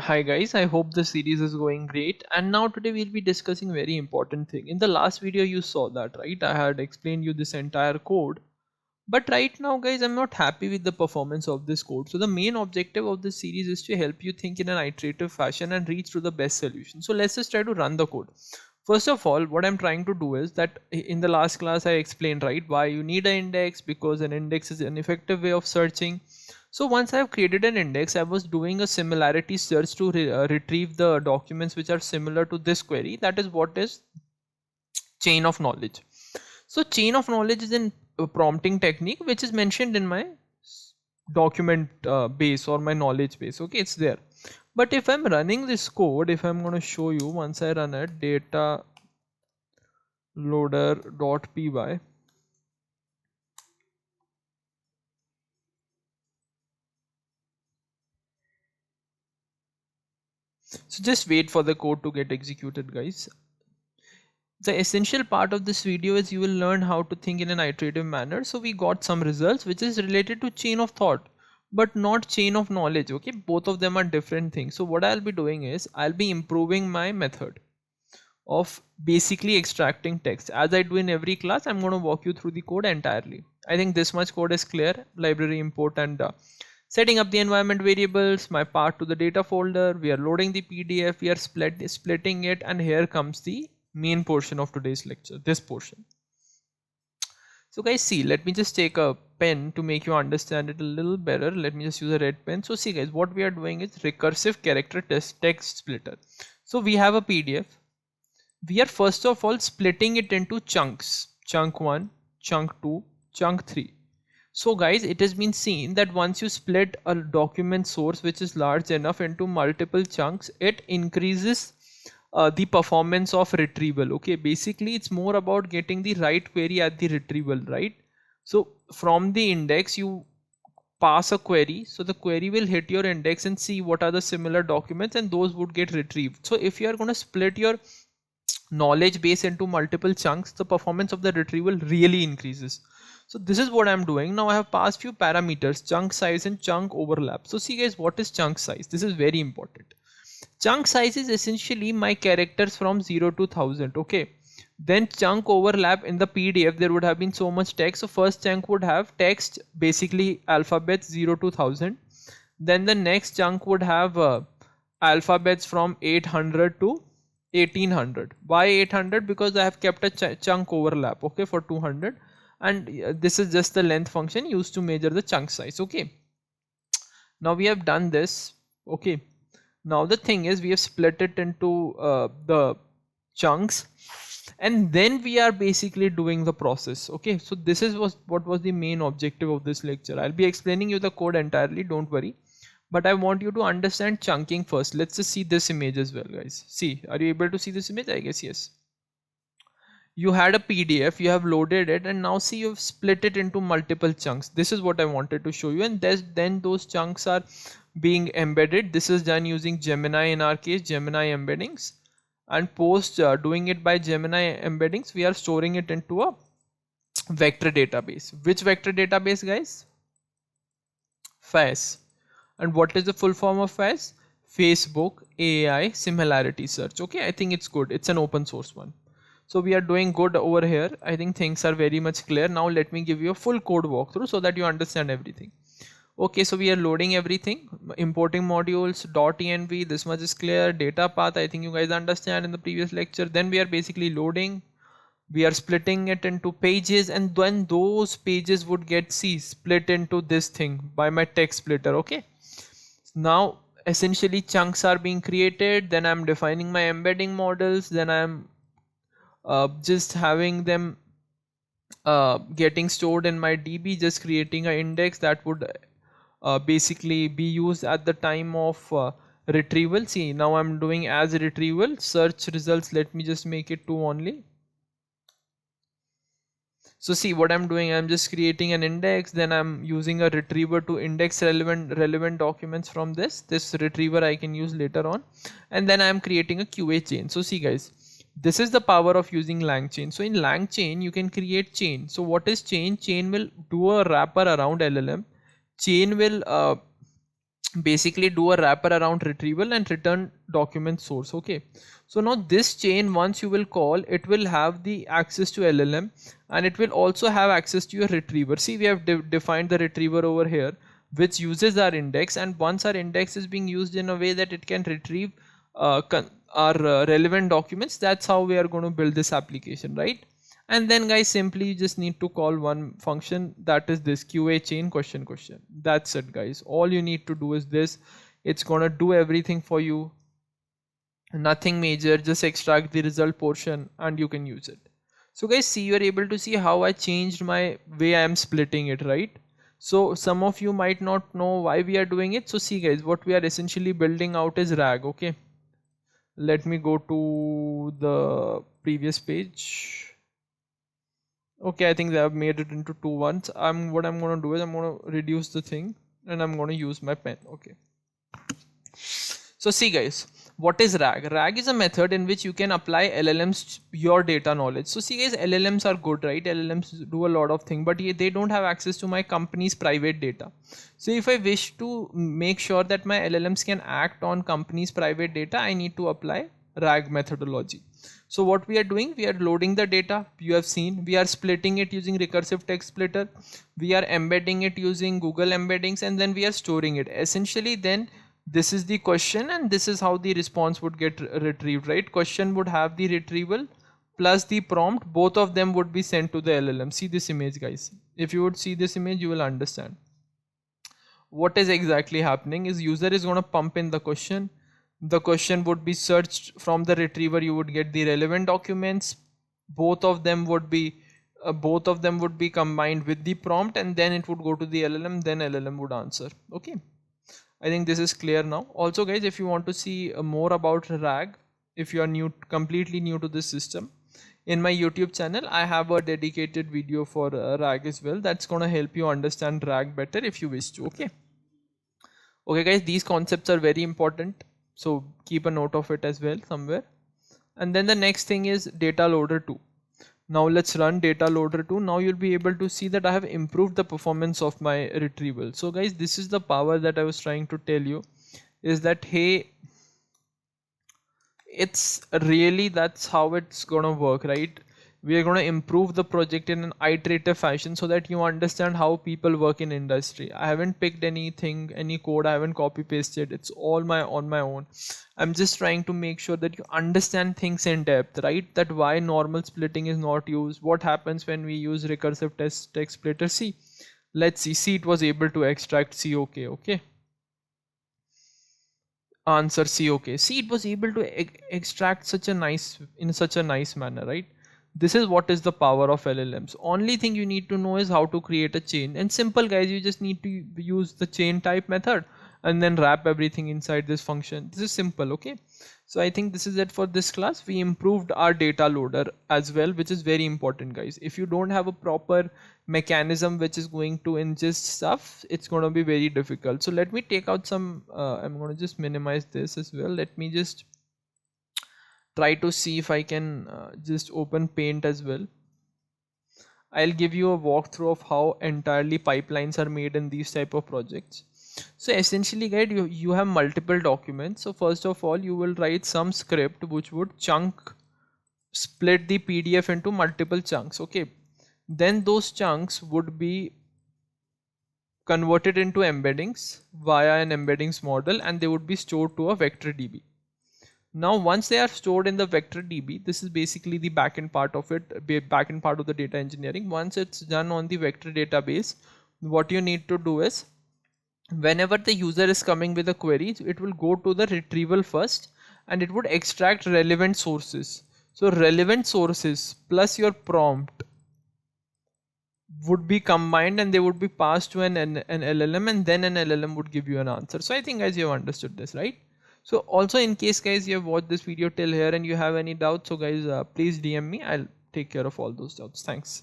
Hi guys, I hope the series is going great. And now today we'll be discussing very important thing. In the last video you saw that, right? I had explained you this entire code. But right now guys, I'm not happy with the performance of this code. So the main objective of this series is to help you think in an iterative fashion and reach to the best solution. So let's just try to run the code. First of all, what I'm trying to do is that in the last class I explained, right, why you need an index, because an index is an effective way of searching. So once I have created an index, I was doing a similarity search to retrieve the documents which are similar to this query. That is what is chain of knowledge. So chain of knowledge is an prompting technique which is mentioned in my document base or my knowledge base. Okay, it's there. But if I'm running this code, if I'm going to show you, once I run it, data loader.py, so just wait for the code to get executed, guys. The essential part of this video is you will learn how to think in an iterative manner. So we got some results which is related to chain of thought but not chain of knowledge. Okay, both of them are different things. So what I'll be doing is I'll be improving my method of basically extracting text. As I do in every class, I'm going to walk you through the code entirely. I think this much code is clear. Library import and setting up the environment variables, my path to the data folder, we are loading the PDF, we are splitting it, and here comes the main portion of today's lecture, this portion. So guys, see, let me just take a pen to make you understand it a little better. Let me just use a red pen. So see guys, what we are doing is recursive character text splitter. So we have a PDF. We are first of all splitting it into chunks, chunk 1, chunk 2, chunk 3. So guys, it has been seen that once you split a document source which is large enough into multiple chunks, it increases the performance of retrieval. Okay, basically it's more about getting the right query at the retrieval, right? So from the index you pass a query, so the query will hit your index and see what are the similar documents and those would get retrieved. So if you are going to split your knowledge base into multiple chunks, the performance of the retrieval really increases. So this is what I'm doing. Now I have passed few parameters, chunk size and chunk overlap. So see guys, what is chunk size? This is very important. Chunk size is essentially my characters from 0 to 1000. Okay, then chunk overlap, in the PDF there would have been so much text, so first chunk would have text, basically alphabets 0 to 1000. Then the next chunk would have alphabets from 800 to 1800. Why 800? Because I have kept a chunk overlap, okay, for 200, and this is just the length function used to measure the chunk size. Okay, now we have done this. Okay, now the thing is we have split it into the chunks, and then we are basically doing the process. Okay, so this is what was the main objective of this lecture. I'll be explaining you the code entirely, don't worry, but I want you to understand chunking first. Let's just see this image as well, guys. See, are you able to see this image? I guess yes. You had a PDF, you have loaded it, and now see you've split it into multiple chunks. This is what I wanted to show you, and then those chunks are being embedded. This is done using Gemini, in our case Gemini embeddings, and post doing it by Gemini embeddings, we are storing it into a vector database. Which vector database, guys? FAS. And what is the full form of FAS? Facebook AI similarity search. Okay, I think it's good. It's an open source one. So we are doing good over here. I think things are very much clear. Now let me give you a full code walkthrough so that you understand everything. Okay, so we are loading everything, importing modules, .env, this much is clear. Data path, I think you guys understand in the previous lecture. Then we are basically loading, we are splitting it into pages, and then those pages would get split into this thing by my text splitter. Okay, now essentially chunks are being created, then I'm defining my embedding models, then I'm just having them getting stored in my DB, just creating an index that would basically be used at the time of retrieval. See, now I'm doing as retrieval search results. Let me just make it 2 only. So see what I'm doing, I'm just creating an index, then I'm using a retriever to index relevant documents from this retriever I can use later on, and then I'm creating a QA chain. So see guys, this is the power of using LangChain. So in LangChain you can create chain. So what is chain? Chain will do a wrapper around LLM. Chain will basically do a wrapper around retrieval and return document source. Okay, so now this chain, once you will call, it will have the access to LLM, and it will also have access to your retriever. See, we have defined the retriever over here, which uses our index, and once our index is being used in a way that it can retrieve our relevant documents, that's how we are going to build this application, right? And then guys, simply you just need to call one function, that is this QA chain question. That's it guys, all you need to do is this. It's gonna do everything for you, nothing major, just extract the result portion and you can use it. So guys, see, you are able to see how I changed my way I am splitting it, right? So some of you might not know why we are doing it. So see guys, what we are essentially building out is RAG. Okay, let me go to the previous page. Okay, I think they have made it into two ones. What I'm gonna do is I'm gonna reduce the thing and I'm gonna use my pen. Okay. So see guys, what is RAG? RAG is a method in which you can apply LLMs to your data knowledge. So see guys, LLMs are good, right? LLMs do a lot of things, but they don't have access to my company's private data. So if I wish to make sure that my LLMs can act on company's private data, I need to apply RAG methodology. So what we are doing, we are loading the data, you have seen, we are splitting it using recursive text splitter, we are embedding it using Google embeddings, and then we are storing it. Essentially then this is the question and this is how the response would get retrieved, right? Question would have the retrieval plus the prompt, both of them would be sent to the LLM. See this image guys, if you would see this image you will understand what is exactly happening. Is user is going to pump in the question would be searched from the retriever, you would get the relevant documents, both of them would be combined with the prompt, and then it would go to the LLM, then LLM would answer. Okay, I think this is clear now. Also guys, if you want to see more about RAG, if you are completely new to this system, in my YouTube channel I have a dedicated video for RAG as well, that's gonna help you understand RAG better if you wish to. Okay guys, these concepts are very important, so keep a note of it as well somewhere. And then the next thing is data loader 2. Now let's run data loader 2. Now you'll be able to see that I have improved the performance of my retrieval. So guys, this is the power that I was trying to tell you, is that hey, it's really, that's how it's gonna work, right? We are going to improve the project in an iterative fashion so that you understand how people work in industry. I haven't picked anything, any code, I haven't copy pasted, it's all on my own. I'm just trying to make sure that you understand things in depth, right? That why normal splitting is not used, what happens when we use recursive text splitter. See, let's see, it was able to extract COK. Okay, answer COK. See, it was able to extract in such a nice manner, right? This is what is the power of LLMs. Only thing you need to know is how to create a chain, and simple guys, you just need to use the chain type method and then wrap everything inside this function. This is simple. Okay, so I think this is it for this class. We improved our data loader as well, which is very important guys. If you don't have a proper mechanism which is going to ingest stuff, it's going to be very difficult. So let me take out some I'm going to just minimize this as well. Let me just try to see if I can just open paint as well. I'll give you a walkthrough of how entirely pipelines are made in these type of projects. So essentially guys, you have multiple documents. So first of all, you will write some script which would split the PDF into multiple chunks. Okay, then those chunks would be converted into embeddings via an embeddings model, and they would be stored to a vector DB. Now once they are stored in the vector DB, this is basically the backend part of it, backend part of the data engineering. Once it's done on the vector database, what you need to do is, whenever the user is coming with a query, it will go to the retrieval first and it would extract relevant sources. So relevant sources plus your prompt would be combined and they would be passed to an LLM, and then an LLM would give you an answer. So I think guys, you have understood this, right? So also, in case guys you have watched this video till here and you have any doubts, so guys please DM me, I'll take care of all those doubts. Thanks.